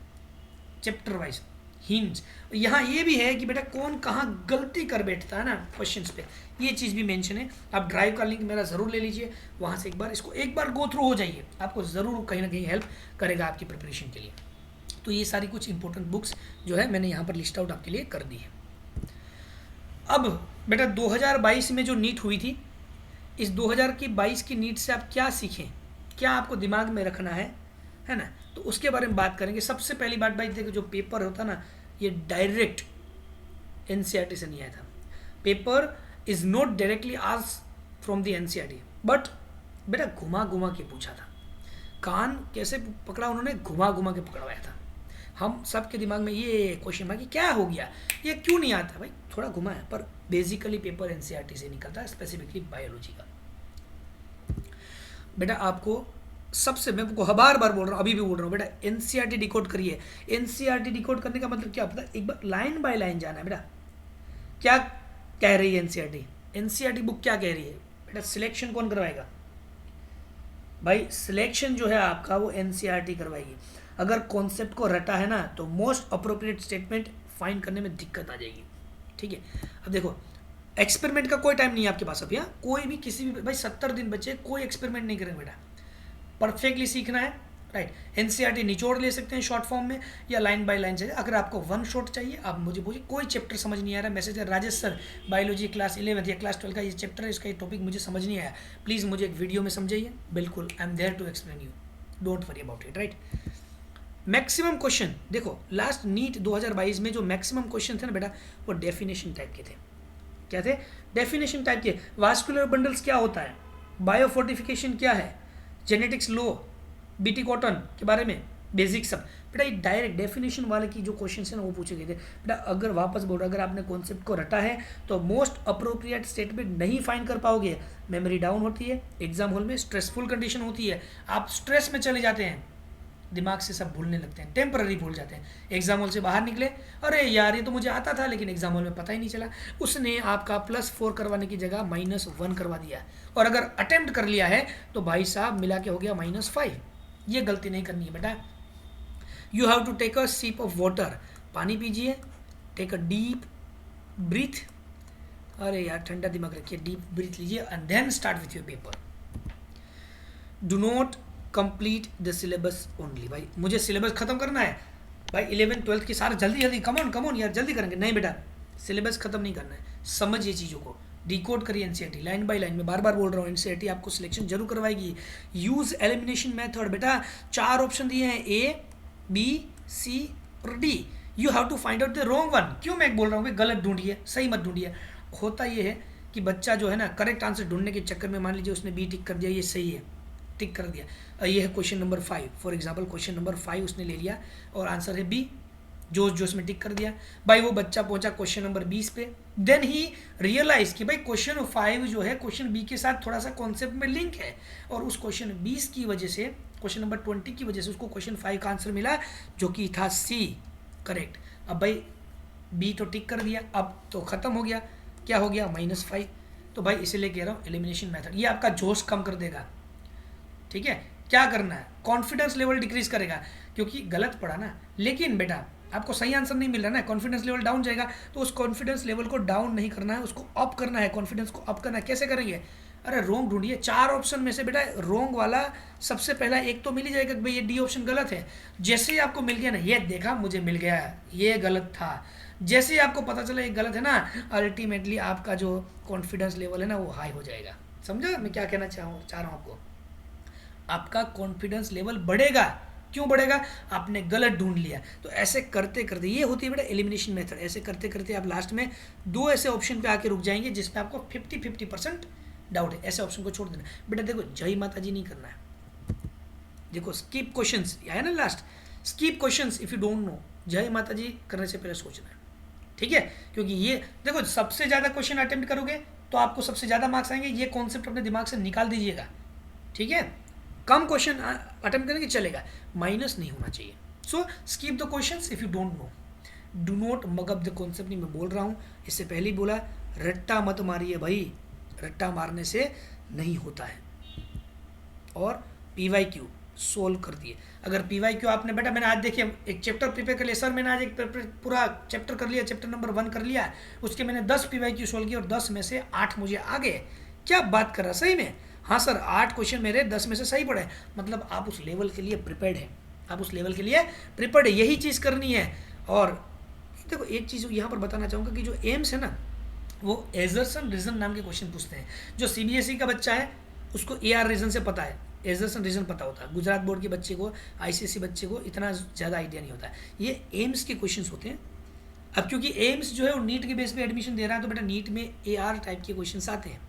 चैप्टर वाइज हिंट्स। यहाँ ये भी है कि बेटा कौन कहाँ गलती कर बैठता है ना क्वेश्चंस पे, ये चीज़ भी मेंशन है। आप ड्राइव का लिंक मेरा ज़रूर ले लीजिए, वहाँ से एक बार गो थ्रू हो जाइए, आपको ज़रूर कहीं ना कहीं हेल्प करेगा आपकी प्रिपरेशन के लिए। तो ये सारी कुछ इंपॉर्टेंट बुक्स जो है मैंने यहाँ पर लिस्ट आउट आपके लिए कर दी है। अब बेटा 2022 में जो नीट हुई थी, इस 2022 की नीट से आप क्या सीखें, क्या आपको दिमाग में रखना है ना, तो उसके बारे में बात करेंगे। सबसे पहली बात भाई देखो, जो पेपर होता ना ये डायरेक्ट NCERT से नहीं आया था। Paper is not directly asked from the NCERT, but बेटा घुमा घुमा के पूछा था। कान कैसे पकड़ा उन्होंने, घुमा घुमा के पकड़वाया था। हम सबके दिमाग में ये क्वेश्चन था कि क्या हो गया, ये क्यों नहीं आता भाई, थोड़ा घुमा है, पर बेसिकली पेपर NCERT से निकलता है, स्पेसिफिकली बायोलॉजी का। बेटा आपको सबसे, मैं आपको बार बार बोल रहा हूँ, अभी भी बोल रहा हूँ बेटा, NCERT डिकोड करिए। NCERT डिकोड करने का मतलब क्या पता है, एक बार लाइन बाय लाइन जाना है बेटा। क्या कह रही है NCERT बुक, क्या कह रही है बेटा, सिलेक्शन कौन करवाएगा भाई, सिलेक्शन जो है आपका वो NCERT करवाएगी। अगर कॉन्सेप्ट को रटा है ना तो मोस्ट अप्रोप्रिएट स्टेटमेंट फाइंड करने में दिक्कत आ जाएगी। ठीक है, अब देखो एक्सपेरिमेंट का कोई टाइम नहीं है आपके पास अभी, कोई भी किसी भी भाई 70 दिन बचे, कोई एक्सपेरिमेंट नहीं करेंगे बेटा, परफेक्टली सीखना है, राइट। NCERT निचोड़ ले सकते हैं शॉर्ट फॉर्म में या लाइन बाय लाइन चाहिए। अगर आपको वन शॉट चाहिए आप मुझे बोलिए, कोई चैप्टर समझ नहीं आ रहा, मैसेज है राजेश सर बायोलॉजी क्लास 11 या क्लास 12 का ये चैप्टर है, इसका ये टॉपिक मुझे समझ नहीं आया, प्लीज़ मुझे एक वीडियो में समझाइए। बिल्कुल, I am there to explain you, don't worry about it, right. Maximum question देखो, लास्ट नीट 2022 में जो मैक्सिमम क्वेश्चन थे ना बेटा, वो डेफिनेशन टाइप के थे। क्या थे, डेफिनेशन टाइप के। वास्कुलर बंडल्स क्या होता है, बायोफोर्टिफिकेशन क्या है, जेनेटिक्स लो, BT कॉटन के बारे में बेसिक सब बेटा, ये डायरेक्ट डेफिनेशन वाले की जो क्वेश्चन है ना वो पूछे गए थे बेटा। अगर वापस बोल रहा, अगर आपने कॉन्सेप्ट को रटा है तो मोस्ट अप्रोप्रिएट स्टेटमेंट नहीं फाइंड कर पाओगे, मेमोरी डाउन होती है, एग्जाम हॉल में स्ट्रेसफुल कंडीशन होती है, आप स्ट्रेस में चले जाते हैं, दिमाग से सब भूलने लगते हैं, टेम्पररी भूल जाते हैं। एग्जाम हॉल से बाहर निकले, अरे यार ये तो मुझे आता था, लेकिन एग्जाम हॉल में पता ही नहीं चला, उसने आपका +4 करवाने की जगह -1 करवा दिया। और अगर अटेम्प्ट कर लिया है तो भाई साहब मिला के हो गया -5। ये गलती नहीं करनी है बेटा। You have to take a sip of water, पानी पीजिए, टेक अ डीप ब्रीथ, अरे यार ठंडा दिमाग रखिए, डीप ब्रीथ लीजिए and then start with your paper. Do not complete the syllabus only, भाई मुझे सिलेबस खत्म करना है, भाई 11th 12th की सारे जल्दी जल्दी, कम ऑन यार जल्दी करेंगे, नहीं बेटा सिलेबस खत्म नहीं करना है, समझिए चीज़ों को, डिकोड करिए एनसीईआरटी लाइन बाय लाइन, में बार बार बोल रहा हूँ एनसीईआरटी आपको सिलेक्शन जरूर करवाएगी। यूज एलिमिनेशन मेथड, बेटा 4 ऑप्शन दिए हैं, ए बी सी और D, you have to find out the wrong one. क्यों मैं बोल रहा हूँ कि गलत ढूंढिए, सही मत ढूंढिए। होता ये है कि बच्चा जो है ना करेक्ट आंसर ढूंढने के चक्कर में मान लीजिए उसने बी टिक कर दिया, ये सही है, टिक कर दिया, ये है question number 5 for example, question number 5 उसने ले लिया और आंसर है बी, जोश जोश में टिक कर दिया, भाई वो बच्चा पहुंचा क्वेश्चन नंबर 20 पे, देन ही रियलाइज कि भाई क्वेश्चन 5 जो है क्वेश्चन बी के साथ थोड़ा सा कॉन्सेप्ट में लिंक है, और उस क्वेश्चन 20 की वजह से, क्वेश्चन नंबर 20 की वजह से उसको क्वेश्चन 5 का आंसर मिला जो कि था सी, करेक्ट। अब भाई बी तो टिक कर दिया, अब तो खत्म हो गया, क्या हो गया -5। तो भाई इसीलिए कह रहा हूँ एलिमिनेशन मेथड ये आपका जोश कम कर देगा, ठीक है। क्या करना है, कॉन्फिडेंस लेवल डिक्रीज करेगा, क्योंकि गलत पढ़ा ना, लेकिन बेटा आपको सही आंसर नहीं मिल रहा ना, कॉन्फिडेंस लेवल डाउन जाएगा, तो उस कॉन्फिडेंस लेवल को डाउन नहीं करना है, उसको अप करना है, कॉन्फिडेंस को अप करना है। कैसे करेंगे, अरे रोंग ढूंढिए, 4 ऑप्शन में से बेटा रोंग वाला सबसे पहला एक तो मिल ही जाएगा कि भाई ये डी ऑप्शन गलत है। जैसे ही आपको मिल गया ना, ये देखा मुझे मिल गया, ये गलत था, जैसे ही आपको पता चला ये गलत है ना, अल्टीमेटली आपका जो कॉन्फिडेंस लेवल है ना वो हाई हो जाएगा। समझा मैं क्या कहना चाह रहा हूँ आपको, आपका कॉन्फिडेंस लेवल बढ़ेगा। क्यों बढ़ेगा, आपने गलत ढूंढ लिया। तो ऐसे करते करते, ये होती है बेटा एलिमिनेशन मेथड, ऐसे करते करते आप लास्ट में 2 ऐसे ऑप्शन पे आके रुक जाएंगे जिसमें आपको 50-50% डाउट है, ऐसे ऑप्शन को छोड़ देना। बेटा देखो जय माता जी नहीं करना है, देखो स्किप क्वेश्चंस है ना last, skip questions if you don't no, जय माता जी करने से पहले सोचना है, ठीक है। क्योंकि ये देखो सबसे ज़्यादा क्वेश्चन अटेम्प्ट करोगे तो आपको सबसे ज़्यादा मार्क्स आएंगे, ये कॉन्सेप्ट अपने दिमाग से निकाल दीजिएगा, ठीक है। कम क्वेश्चन अटेम्प्ट करेंगे चलेगा, माइनस नहीं होना चाहिए। So skip the questions if you don't know, do not mug up the concept. नहीं मैं बोल रहा हूँ, इससे पहले ही बोला, रट्टा मत मारिए भाई, रट्टा मारने से नहीं होता है। और PYQ सोल्व कर दिए, अगर PYQ आपने बेटा, मैंने आज देखिए एक चैप्टर प्रिपेयर कर लिया सर, मैंने आज एक पूरा चैप्टर कर लिया, चैप्टर नंबर 1 कर लिया, उसके मैंने 10 PYQ सोल्व किए और 10 में से 8 मुझे आ गए। क्या बात कर रहा, सही में, हाँ सर 8 क्वेश्चन मेरे 10 में से सही पड़े, मतलब आप उस लेवल के लिए प्रिपेयर्ड हैं, आप उस लेवल के लिए प्रिपेयर्ड है, यही चीज़ करनी है। और देखो एक चीज़ यहाँ पर बताना चाहूँगा कि जो एम्स है ना, वो एजर्सन रीजन नाम के क्वेश्चन पूछते हैं। जो CBSE का बच्चा है उसको AR रीजन से पता है, एजर्सन रीजन पता होता है, गुजरात बोर्ड के बच्चे को, ICSE बच्चे को इतना ज़्यादा आइडिया नहीं होता है। ये एम्स के क्वेश्चंस होते हैं। अब क्योंकि एम्स जो है वो नीट के बेस पे एडमिशन दे रहा है, तो बेटा नीट में AR टाइप के क्वेश्चंस आते हैं,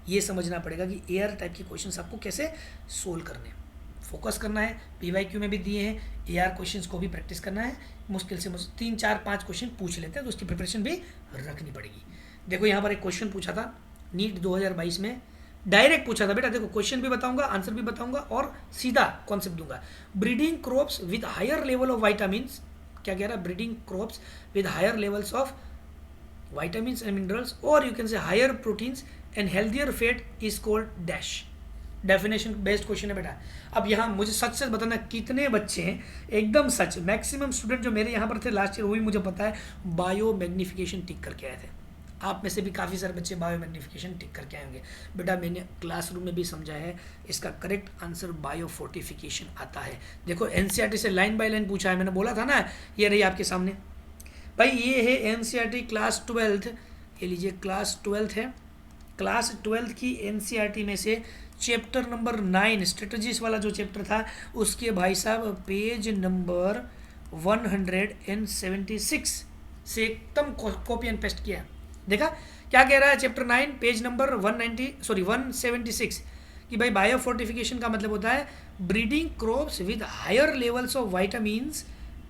ये समझना पड़ेगा कि AR टाइप के क्वेश्चंस आपको कैसे सोल्व करने हैं, फोकस करना है। PYQ में भी दिए हैं, AR क्वेश्चंस को भी प्रैक्टिस करना है, मुश्किल से 3 4 5 क्वेश्चन पूछ लेते हैं, तो उसकी प्रिपरेशन भी रखनी पड़ेगी। देखो यहाँ पर एक क्वेश्चन पूछा था नीट 2022 में, डायरेक्ट पूछा था बेटा, देखो क्वेश्चन भी बताऊंगा, आंसर भी बताऊंगा और सीधा कॉन्सेप्ट दूंगा। Breeding crops with higher level of vitamins, क्या कह रहा है, breeding crops with higher levels of vitamins and minerals, or you can say higher proteins and healthier fat is called dash। Definition based question है बेटा। अब यहाँ मुझे सच सच बताना कितने बच्चे हैं, एकदम सच, मैक्सिमम स्टूडेंट जो मेरे यहाँ पर थे लास्ट ईयर वो भी मुझे पता है बायो मैग्निफिकेशन टिक करके आए थे। आप में से भी काफ़ी सारे बच्चे बायो मैग्निफिकेशन टिक करके आएंगे। बेटा मैंने क्लासरूम में भी समझा है, इसका करेक्ट आंसर बायो फोर्टिफिकेशन आता है। देखो NCERT से लाइन बाय लाइन पूछा है, मैंने बोला था ना, ये रही आपके सामने भाई, ये है NCERT क्लास 12th, ये लीजिए क्लास 12th है, क्लास 12th की NCERT में से चैप्टर नंबर 9 स्ट्रेटजीज वाला जो चैप्टर था, उसके भाई साहब पेज नंबर 176 से एकदम कॉपी एंड पेस्ट किया। देखा क्या कह रहा है, चैप्टर 9 पेज नंबर 176 कि भाई बायो फोर्टिफिकेशन का मतलब होता है breeding crops with higher levels of vitamins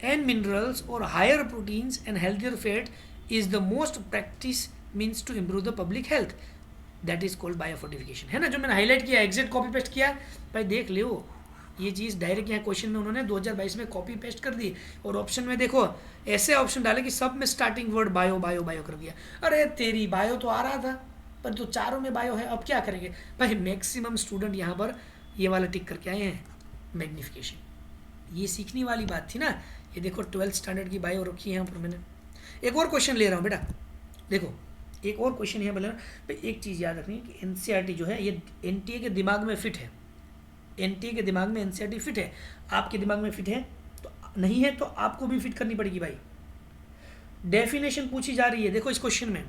and minerals or higher proteins and healthier fat is the most practice means to improve the public health, that is called biofortification। है ना, जो मैंने highlight किया, exact copy paste किया, भाई देख लो ये चीज़ direct यहाँ क्वेश्चन में उन्होंने 2022 में कॉपी पेस्ट कर दी, और ऑप्शन में देखो ऐसे ऑप्शन डाले कि सब में starting word bio bio bio कर दिया। अरे तेरी बायो तो आ रहा था पर तो चारों में बायो है, अब क्या करेंगे भाई। मैक्सिमम स्टूडेंट यहाँ पर ये वाला टिक करके आए हैं मैग्निफिकेशन, ये सीखने वाली बात थी ना। ये देखो 12th स्टैंडर्ड की बायो रखी है यहाँ पर मैंने। एक और क्वेश्चन ले रहा हूँ बेटा, देखो एक और क्वेश्चन है बोले भाई, एक चीज़ याद रखनी है कि एनसीईआरटी जो है ये एनटीए के दिमाग में फिट है। एनटीए के दिमाग में एनसीईआरटी फिट है, आपके दिमाग में फिट है तो नहीं है तो आपको भी फिट करनी पड़ेगी भाई। डेफिनेशन पूछी जा रही है, देखो इस क्वेश्चन में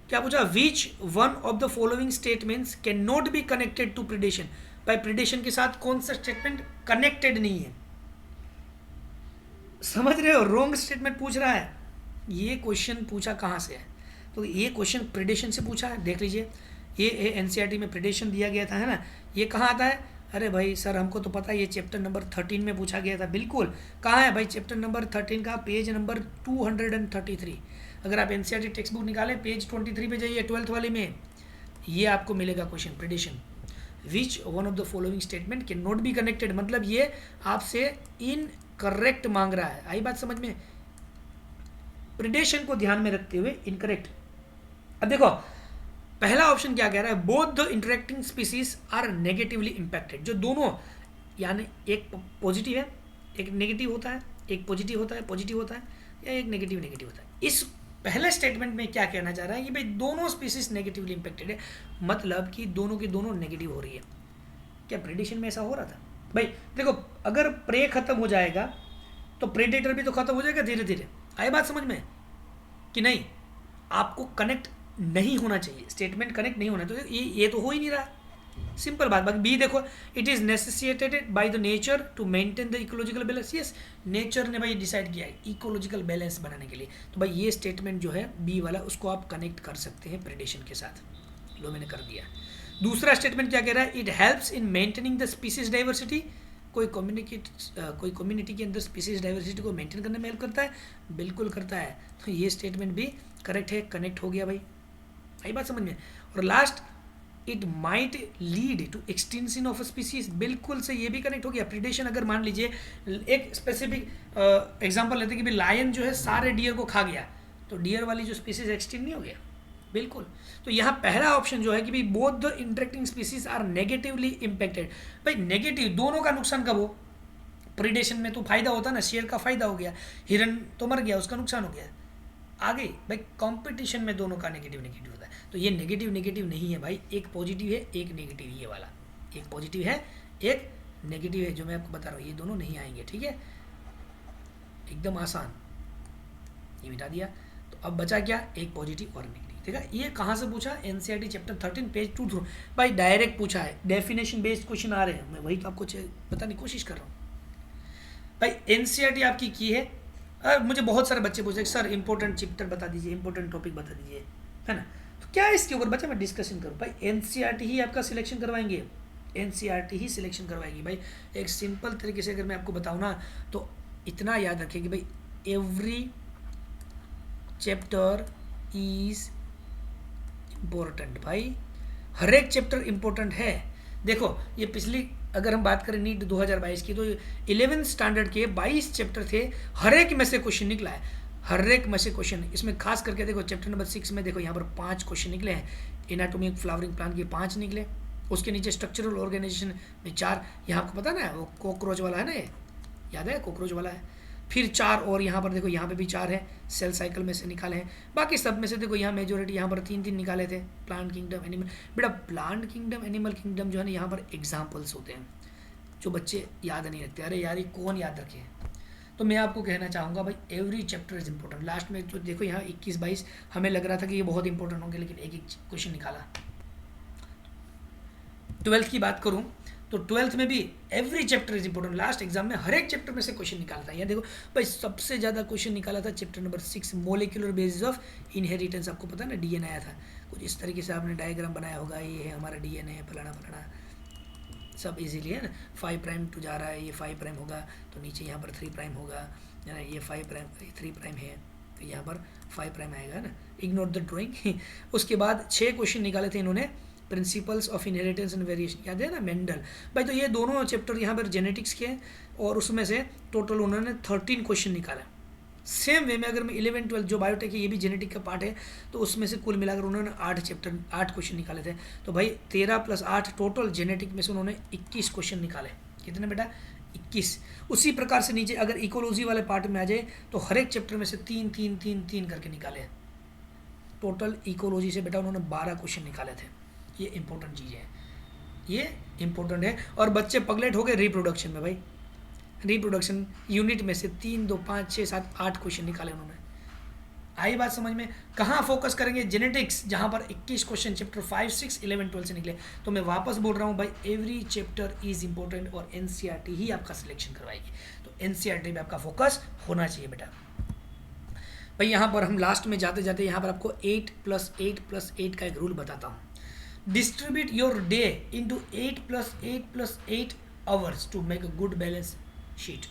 क्या पूछा, which one of the following statements can not be connected to predation. भाई प्रिडेशन के साथ कौन सा स्टेटमेंट कनेक्टेड नहीं है, समझ रहे हो, रॉन्ग स्टेटमेंट पूछ रहा है। ये क्वेश्चन पूछा कहाँ से है, तो ये क्वेश्चन प्रिडेशन से पूछा है, देख लीजिए ये एनसीईआरटी में प्रिडेशन दिया गया था, है ना। ये कहाँ आता है, अरे भाई सर हमको तो पता है ये चैप्टर नंबर 13 में पूछा गया था, बिल्कुल। कहाँ है भाई चैप्टर नंबर 13 का, पेज नंबर 233। अगर आप एनसीईआरटी टेक्स्ट बुक निकालें पेज 23 पे जाइए 12th वाले में, ये आपको मिलेगा question predation. Which one of the following statement can not be connected, मतलब ये आपसे इनकरेक्ट मांग रहा है, आई बात समझ में। प्रिडेशन को ध्यान में रखते हुए इनकरेक्ट। अब देखो पहला ऑप्शन क्या कह रहा है, both the interacting species are negatively impacted. जो दोनों यानी एक पॉजिटिव है एक नेगेटिव होता है, एक पॉजिटिव होता है पॉजिटिव होता है, या एक नेगेटिव नेगेटिव होता है। इस पहले स्टेटमेंट में क्या कहना चाह रहा है कि भाई दोनों स्पीसीज नेगेटिवली इंपैक्टेड है, मतलब कि दोनों की दोनों नेगेटिव हो रही है। क्या प्रेडिशन में ऐसा हो रहा था भाई? देखो अगर प्रे खत्म हो जाएगा तो प्रेडेटर भी तो खत्म हो जाएगा धीरे धीरे, आई बात समझ में कि नहीं। आपको कनेक्ट नहीं होना चाहिए, स्टेटमेंट कनेक्ट नहीं होना, तो ये तो हो ही नहीं रहा, सिंपल बात। बाकी बी देखो, it is necessitated by the nature to maintain the ecological balance. Yes, nature ने भाई डिसाइड किया है इकोलॉजिकल बैलेंस बनाने के लिए, तो भाई ये स्टेटमेंट जो है बी वाला उसको आप कनेक्ट कर सकते हैं प्रेडेशन के साथ। लो मैंने कर दिया। दूसरा स्टेटमेंट क्या कह रहा है, it helps in maintaining the species diversity. कोई कम्युनिटी के अंदर स्पीसीज डाइवर्सिटी को मेंटेन करने में हेल्प करता है, बिल्कुल करता है। तो ये स्टेटमेंट भी करेक्ट है, कनेक्ट हो गया भाई, आई बात समझ में। और last, it might lead to extension of species, बिल्कुल से ये भी कनेक्ट हो गया। प्रिडेशन अगर मान लीजिए एक स्पेसिफिक एग्जांपल लेते हैं कि भाई लायन जो है सारे डियर को खा गया, तो डियर वाली जो स्पीसीज एक्सटेंड नहीं हो गया, बिल्कुल। तो यहाँ पहला ऑप्शन जो है कि भाई both the interacting species are negatively impacted. भाई नेगेटिव दोनों का नुकसान कब हो, प्रिडेशन में तो फायदा होता है ना, शेर का फायदा हो गया, हिरन तो मर गया उसका नुकसान हो गया। आगे भाई कंपटीशन में दोनों का नेगेटिव नेगेटिव होता है, तो ये नेगेटिव नेगेटिव नहीं है भाई, एक पॉजिटिव है एक नेगेटिव, ये वाला एक पॉजिटिव है एक नेगेटिव है जो मैं आपको बता रहा हूँ, ये दोनों नहीं आएंगे, ठीक है, एकदम आसान। ये मिटा दिया, तो अब बचा क्या, एक पॉजिटिव और नेगेटिव। ठीक है, ये कहाँ से पूछा, एनसीईआरटी चैप्टर 13 पेज 2 थ्रू भाई, डायरेक्ट पूछा है, डेफिनेशन बेस्ड क्वेश्चन आ रहे हैं, मैं वही तो आपको बताने की कोशिश कर रहा हूँ भाई। एनसीईआरटी आपकी की है। मुझे बहुत सारे बच्चे पूछे सर इंपॉर्टेंट चैप्टर बता दीजिए, इंपॉर्टेंट टॉपिक बता दीजिए, है ना। तो क्या है इसके ऊपर बच्चा मैं डिस्कशन करूँ भाई, एनसीईआरटी ही आपका सिलेक्शन करवाएंगे, एनसीईआरटी ही सिलेक्शन करवाएगी भाई। एक सिंपल तरीके से अगर मैं आपको बताऊँ ना, तो इतना याद रखिए कि भाई एवरी चैप्टर इज इम्पोर्टेंट भाई, हर एक चैप्टर इम्पोर्टेंट है। देखो ये पिछली अगर हम बात करें नीट 2022 की, तो 11th स्टैंडर्ड के 22 चैप्टर थे, हर एक में से क्वेश्चन निकला है, हर एक में से क्वेश्चन। इसमें खास करके देखो चैप्टर नंबर 6 में देखो यहाँ पर 5 क्वेश्चन निकले हैं, एनाटॉमी ऑफ फ्लावरिंग प्लांट के 5 निकले, उसके नीचे स्ट्रक्चरल ऑर्गेनाइजेशन में 4, यहाँ आपको पता ना वो कॉकरोच वाला है ना, ये याद है कॉकरोच वाला है, फिर 4 और यहाँ पर देखो यहाँ पे भी 4 है, सेल साइकिल में से निकाले हैं। बाकी सब में से देखो यहाँ मेजोरिटी यहाँ पर 3 निकाले थे, प्लांट किंगडम एनिमल। बेटा प्लांट किंगडम एनिमल किंगडम जो है ना, यहाँ पर एग्जाम्पल्स होते हैं जो बच्चे याद नहीं रखते, अरे यार ये कौन याद रखे। तो मैं आपको कहना चाहूँगा भाई every chapter is important. Last में तो देखो यहाँ 21-22 हमें लग रहा था कि ये बहुत इंपॉर्टेंट होंगे, लेकिन एक क्वेश्चन निकाला। 12th की बात करूँ तो 12th में भी every chapter is important, last exam में हर एक चैप्टर में से क्वेश्चन निकालता है। यहाँ देखो भाई सबसे ज़्यादा क्वेश्चन निकाला था chapter number 6 molecular basis of inheritance. आपको पता है ना डीएनए आया था, कुछ इस तरीके से आपने डायग्राम बनाया होगा, ये है हमारा डीएनए फलाना फलाना, सब इजीली है ना। 5 प्राइम टू जा रहा है, ये 5 प्राइम होगा तो नीचे यहाँ पर 3 प्राइम होगा, है ना, ये 5 प्राइम 3 प्राइम है तो यहाँ पर 5 प्राइम आएगा, है ना। Ignore the drawing. उसके बाद 6 क्वेश्चन निकाले थे इन्होंने, principles of inheritance and variation, याद है ना, मेंडल भाई। तो ये दोनों चैप्टर यहाँ पर जेनेटिक्स के, और उसमें से टोटल उन्होंने 13 क्वेश्चन निकाला। सेम वे में अगर मैं 11-12 जो बायोटेक है ये भी जेनेटिक का पार्ट है, तो उसमें से कुल मिलाकर उन्होंने 8 क्वेश्चन निकाले थे। तो भाई 13 + 8 टोटल जेनेटिक में से उन्होंने 21 क्वेश्चन निकाले। कितने बेटा, 21। उसी प्रकार से नीचे अगर इकोलॉजी वाले पार्ट में आ जाए तो हर एक चैप्टर में से 3 3 3 3 करके निकाले। टोटल इकोलॉजी से बेटा उन्होंने 12 क्वेश्चन निकाले थे। ये इंपॉर्टेंट चीज़ है, ये इंपॉर्टेंट है। और बच्चे पगलेट हो गए रिप्रोडक्शन में भाई। रिप्रोडक्शन यूनिट में से 3 2 5 6 7 8 क्वेश्चन निकाले उन्होंने। आई बात समझ में? कहाँ फोकस करेंगे? जेनेटिक्स, जहाँ पर 21 क्वेश्चन चैप्टर 5 6 11 12 से निकले। तो मैं वापस बोल रहा हूँ भाई, एवरी चैप्टर इज इंपॉर्टेंट और एनसीईआरटी ही आपका सिलेक्शन करवाएगी। तो एनसीईआरटी में आपका फोकस होना चाहिए बेटा। भाई यहाँ पर हम लास्ट में जाते जाते यहाँ पर आपको 8+8+8 का एक रूल बताता हूँ। Distribute your day into 8+8+8 hours to make a good balance sheet.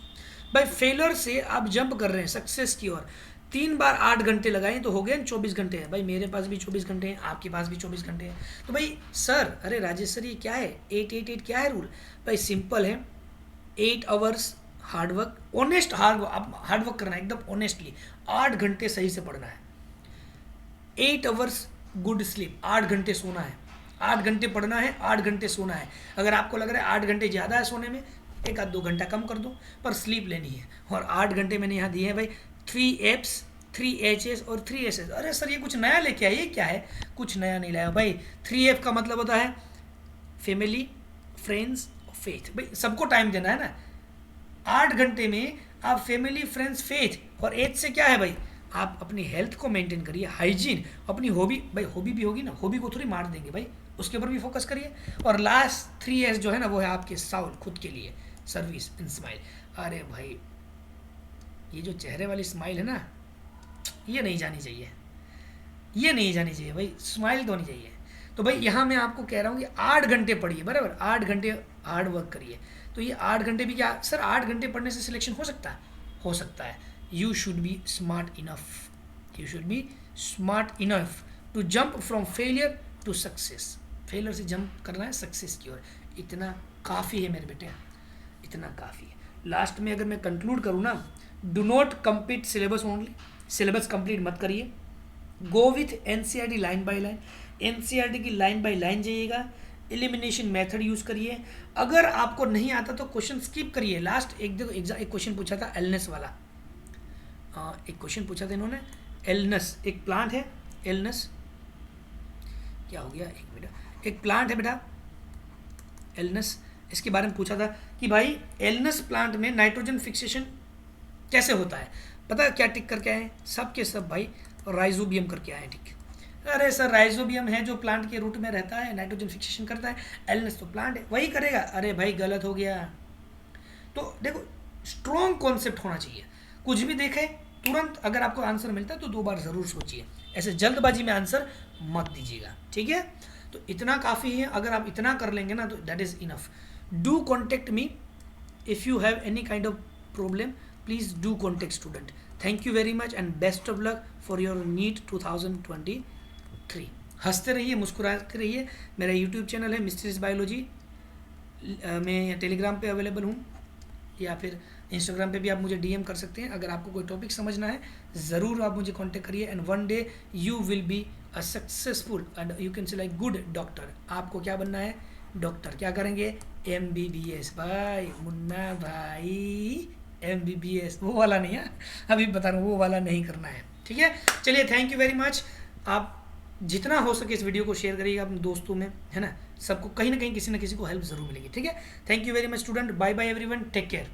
भाई फेलर से आप जंप कर रहे हैं सक्सेस की ओर। 3 बार 8 घंटे लगाएं तो हो गए 24 घंटे हैं। भाई मेरे पास भी 24 घंटे हैं, आपके पास भी 24 घंटे हैं। तो भाई सर, अरे राजेश सर ये क्या है 8 क्या है रूल? भाई सिंपल है, 8 hours hard work, honest hard work करना है एकदम ऑनेस्टली। 8 घंटे सही से पढ़ना है। 8 आवर्स गुड स्लीप, 8 घंटे सोना है। 8 घंटे पढ़ना है, 8 घंटे सोना है। अगर आपको लग रहा है 8 घंटे ज़्यादा है सोने में, 1-2 घंटा कम कर दो, पर स्लीप लेनी है। और 8 घंटे मैंने यहाँ दिए हैं भाई 3 Fs 3 Hs और 3 Ss। अरे सर ये कुछ नया लेके आए, ये क्या है? कुछ नया नहीं लाया भाई। 3F का मतलब होता है फैमिली, फ्रेंड्स, फेथ। भाई सबको टाइम देना है ना। 8 घंटे में आप फैमिली, फ्रेंड्स, फेथ और एज से क्या है भाई, आप अपनी हेल्थ को मेंटेन करिए, हाइजीन, अपनी हॉबी। भाई हॉबी भी होगी ना, हॉबी को थोड़ी मार देंगे भाई, उसके ऊपर भी फोकस करिए। और लास्ट 3S जो है ना, वो है आपके साउल, खुद के लिए, सर्विस एंड स्माइल। अरे भाई ये जो चेहरे वाली स्माइल है ना, ये नहीं जानी चाहिए, ये नहीं जानी चाहिए भाई, स्माइल तो नहीं चाहिए। तो भाई यहाँ मैं आपको कह रहा हूँ कि 8 घंटे पढ़िए, बराबर 8 घंटे हार्ड वर्क करिए। तो ये 8 घंटे भी क्या सर, 8 घंटे पढ़ने से सिलेक्शन हो सकता है? हो सकता है। You should be smart enough, you should be smart enough to jump from failure to success. Failure से जंप करना है सक्सेस की ओर। इतना काफ़ी है मेरे बेटे, इतना काफ़ी है। लास्ट में अगर मैं कंक्लूड करूँ ना, do not complete syllabus only, syllabus complete मत करिए। Go with NCERT line by line, NCERT की लाइन बाय लाइन जाइएगा। एलिमिनेशन मेथड यूज़ करिए। अगर आपको नहीं आता तो क्वेश्चन स्किप करिए। लास्ट एक देखो एक क्वेश्चन पूछा था एलनेस वाला, एक क्वेश्चन पूछा था इन्होंने, एलनस एक प्लांट है, एलनस क्या हो गया, एक मिनट, एक प्लांट है बेटा एलनस, इसके बारे में पूछा था कि भाई एलनस प्लांट में नाइट्रोजन फिक्सेशन कैसे होता है। पता है क्या टिक करके आए? सब के सब भाई राइजोबियम करके आए टिक। अरे सर राइजोबियम है जो प्लांट के रूट में रहता है, नाइट्रोजन फिक्सेशन करता है, एलनस तो प्लांट है वही करेगा। अरे भाई गलत हो गया। तो देखो स्ट्रॉन्ग कॉन्सेप्ट होना चाहिए। कुछ भी देखे तुरंत अगर आपको आंसर मिलता है तो 2 बार ज़रूर सोचिए, ऐसे जल्दबाजी में आंसर मत दीजिएगा, ठीक है। तो इतना काफ़ी है, अगर आप इतना कर लेंगे ना तो that is enough. Do contact me if you have any kind of problem, please do contact student. Thank you very much and best of luck for your NEET 2023। हंसते रहिए, मुस्कुराते रहिए। मेरा यूट्यूब चैनल है मिस्ट्रीज बायोलॉजी, मैं Telegram पे available हूँ या फिर इंस्टाग्राम पे भी आप मुझे डीएम कर सकते हैं। अगर आपको कोई टॉपिक समझना है ज़रूर आप मुझे कांटेक्ट करिए and one day you will be a successful and you can से लाइक गुड डॉक्टर। आपको क्या बनना है? डॉक्टर। क्या करेंगे? MBBS भाई, मुन्ना भाई MBBS, वो वाला नहीं है, अभी बता रहा हूँ वो वाला नहीं करना है, ठीक है। चलिए थैंक यू वेरी मच। आप जितना हो सके इस वीडियो को शेयर करिएगा अपने दोस्तों में, है ना। सबको कहीं ना कहीं किसी न किसी को हेल्प ज़रूर मिलेगी, ठीक है। Thank you very much student, bye bye everyone, take care.